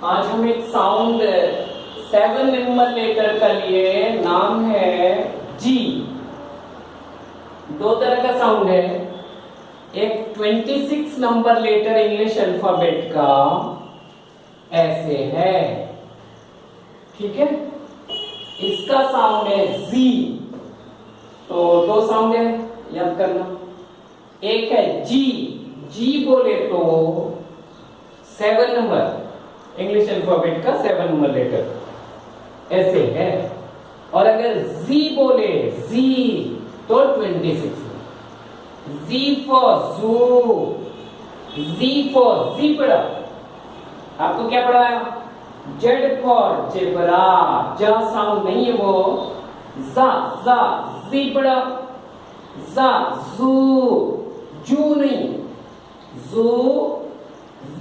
आज हम एक साउंड 7 नंबर लेटर का लिए, नाम है जी। दो तरह का साउंड है, एक 26 नंबर लेटर इंग्लिश अल्फाबेट का ऐसे है, ठीक है। इसका साउंड है जी। तो दो साउंड है, याद करना। एक है जी, जी बोले तो 7 नंबर इंग्लिश अल्फाबेट का 7 नंबर लेटर ऐसे है, और अगर जी बोले जी तो 26। जी फॉर जू, जी फॉर ज़ीब्रा। आपको क्या पढ़ा है? Z for zebra. जा साउंड नहीं है वो, जा जा ज़ीब्रा, जा जू, जू नहीं, जू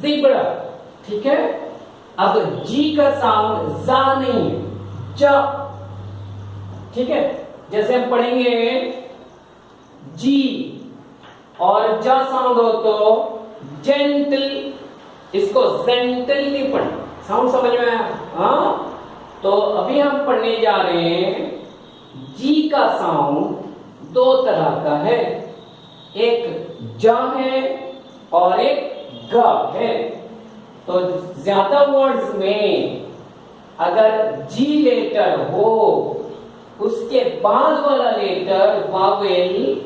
ज़ीब्रा, ठीक है। अब जी का साउंड जा नहीं है, जा, ठीक है। जैसे हम पढ़ेंगे जी और जा साउंड हो तो जेंटल, इसको जेंटल नहीं पढ़ना। साउंड समझ में आया? हाँ। तो अभी हम पढ़ने जा रहे हैं, जी का साउंड दो तरह का है, एक जा है और एक ग है। तो ज्यादा वर्ड्स में अगर जी लेटर हो, उसके बाद वाला लेटर वावेल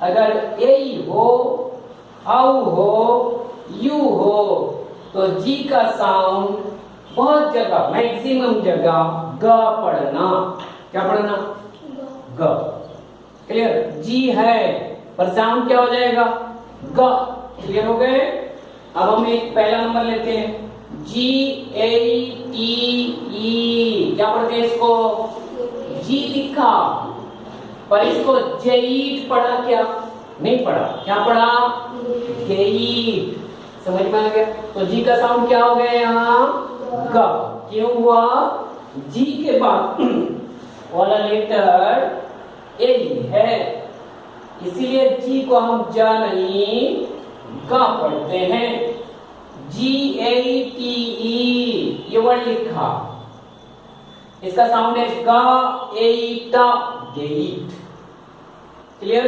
अगर ए हो, औ हो, यू हो, तो जी का साउंड बहुत जगह, मैक्सिमम जगह ग पढ़ना। क्या पढ़ना? ग। क्लियर? जी है पर साउंड क्या हो जाएगा? ग। क्लियर हो गए? अब हम एक पहला नंबर लेते हैं, जी ए टी ई। क्या पढ़ते हैं इसको? जी लिखा, पर इसको जेईट पढ़ा क्या? नहीं पढ़ा। क्या पढ़ा? गेईट। समझ में आ गया? तो जी का साउंड क्या हो गया यहाँ? ग। क्यों हुआ? जी के बाद वाला लेटर ए है, इसीलिए जी को हम जा नहीं ग पढ़ते हैं। जी ए टी ई, ये वर्ड लिखा, इसका साउंड है ग ए टा, गेट। क्लियर?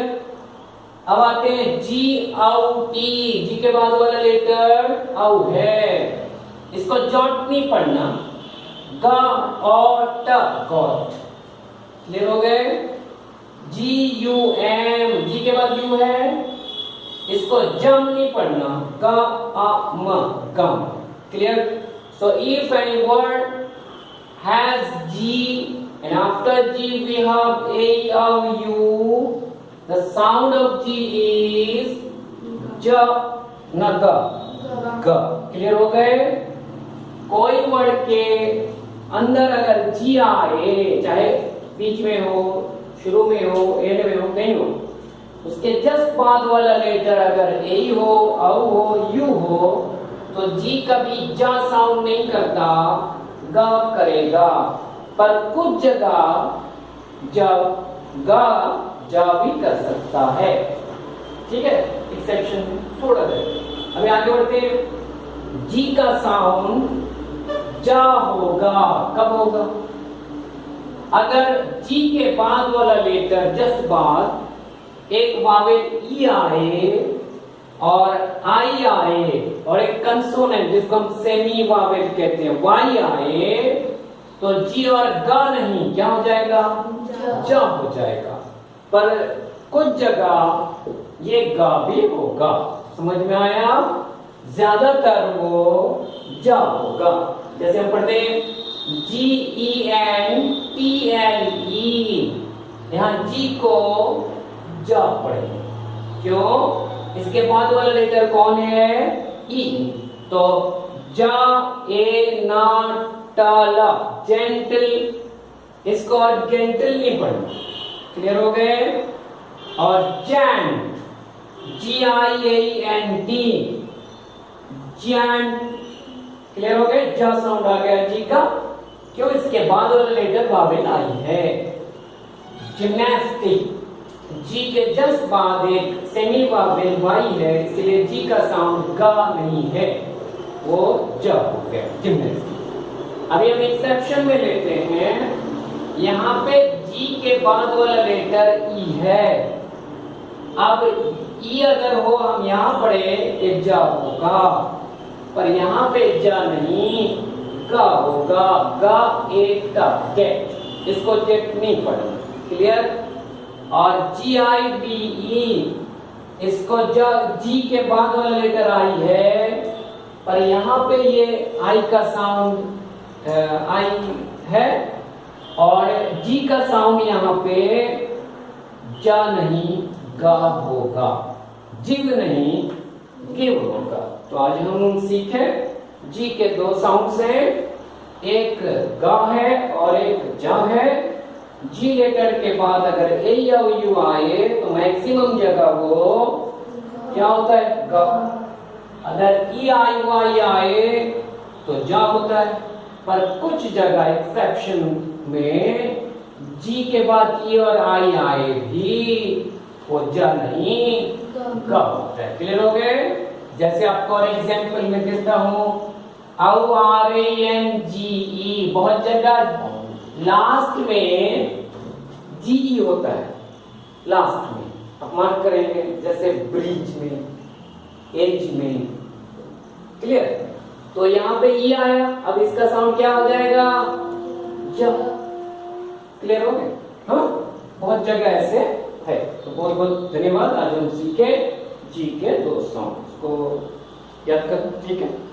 अब आते हैं जी औ टी। जी के बाद वाला लेटर औ है, इसको जॉट नहीं पढ़ना, ग और ट, गॉट। क्लियर हो गए? जी यू एम, जी के बाद यू है, इसको जम नहीं पढ़ना, ग आ म, गम। Clear? So if any word has G and after G we have A, O, U, the sound of G is J, न ग, ग। क्लियर हो गए? कोई वर्ड के अंदर अगर जी आए, चाहे बीच में हो, शुरू में हो, एंड में हो, कहीं हो, उसके जस्ट बाद वाला लेटर अगर ए हो, औ हो, यू हो, तो जी कभी जा साउंड नहीं करता, ग करेगा। पर कुछ जगह जब ग जा भी कर सकता है, ठीक है, एक्सेप्शन थोड़ा है। अभी आगे बढ़ते हैं। जी का साउंड जा होगा, कब होगा? अगर जी के बाद वाला लेटर जस्ट बाद एक वावेल ई आए और आई आए और एक कंसोनेंट जिसको हम सेमी वावेल कहते हैं वाई आए, तो जी और ग नहीं, क्या हो जाएगा? जा हो जाएगा। पर कुछ जगह ये ग भी होगा। समझ में आया? ज्यादातर वो जा होगा। जैसे हम पढ़ते हैं G E N T L E, यहां जी को जा पढ़ेंगे। क्यों? इसके बाद वाला लेटर कौन है? ई। तो जा ए ना टाला, जेंटल, इसको और जेंटल नहीं पढ़ना। क्लियर हो गए? और giant, ji I A N T, giant. Clear हो गए? जा साउंड आ गया जी का, क्यों? इसके बाद वाला लेटर वावेल आई है। जिम्नास्टिक, जी के जस्ट बाद एक सेमी वावेल वाई है, इसलिए जी का साउंड ग नहीं है। वो ज हो गया जिम्नेजियम। अभी हम एक्सेप्शन में लेते हैं, यहाँ पे जी के बाद वाला लेटर ई है। अब ई अगर हो, हम यहाँ पढ़े एक जा होगा, पर यहाँ पे जा नहीं गा होगा, गा एक गेट, इसको जेट नहीं पढ़ना, क्लियर। और जी आई बी ई, इसको जी के बाद वाला लेटर आई है, पर यहाँ पे ये आई का साउंड आई है, और जी का साउंड यहाँ पे जा नहीं गा होगा, जिव नहीं गिव होगा। तो आज हम सीखे जी के दो साउंड्स हैं, एक गा है और एक जा है। जी लेटर के बाद अगर ए या यू आए तो मैक्सिमम जगह वो क्या होता है, गा। अगर ई आई वाई आए तो जा होता है, पर कुछ जगह एक्सेप्शन में जी के बाद ई और आई आए भी वो जा नहीं गा होता है। क्लियर हो गए? जैसे आपको और एग्जाम्पल में देता हूं, RANGE, बहुत जगह लास्ट में जीई होता है, लास्ट में आप मार्क करेंगे, जैसे ब्रिज में, एज में, क्लियर। तो यहाँ पे ई आया, अब इसका साउंड क्या हो जाएगा, ज। क्लियर हो गए? हाँ, बहुत जगह ऐसे है। तो बहुत बहुत धन्यवाद। आज हम सीखे जी के दो साउंड को याद कर, ठीक है।